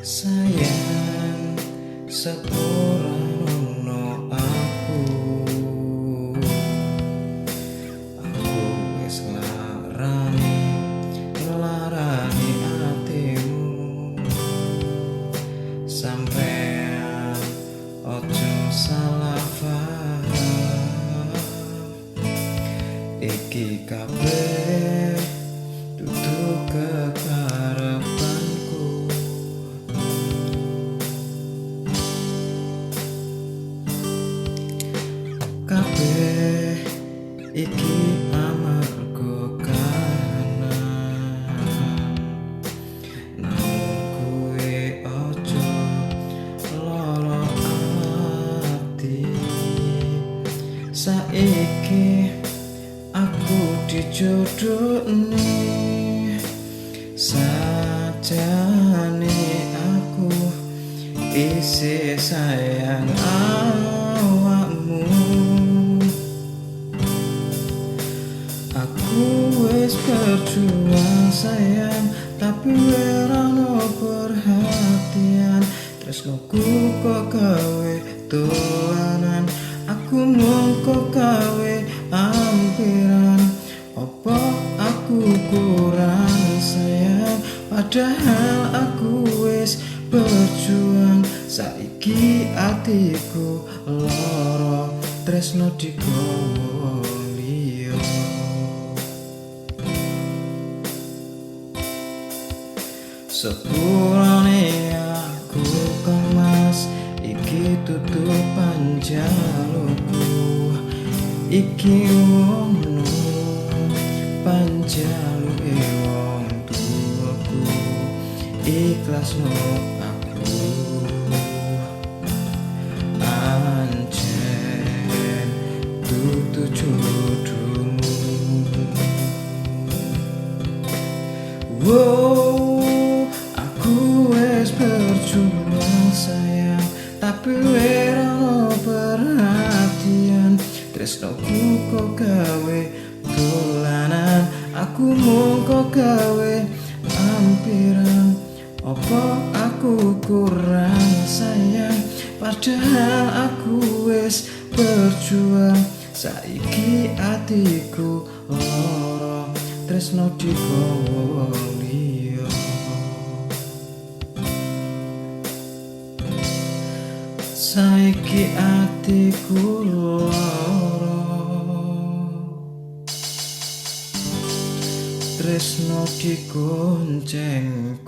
Sayang, sepura nono aku wis nglarani atimu. Sampean ojo salah paham, iki kabeh dudu kekarepanku. Kabeh iki amarga kahanan, namung kowe ojo lara ati. Saiki aku dijodohne, sajane aku isih sayang awakmu. Aku wis berjuang sayang, tapi ora ono perhatian. Tresnoku kok gawe dolanan, aku mung kok gawe ampiran. Apa aku kurang sayang, padahal aku wis berjuang. Saiki atiku lara, tresno digowo liya. Sepurane aku kemas, iki tutupan jalukku. Iki ngono panjaluke wong tuaku, ikhlasno aku. Pancen dudu jodohmu. Wow, aku wis berjuang sayang, tapi ora ono perhatian. Tresnoku kok gawe dolanan, aku mung kok gawe ampiran. Apa aku kurang sayang, padahal aku wis berjuang. Saiki atiku lara, tresno digowo liya. Saiki atiku lara, tresno digonceng.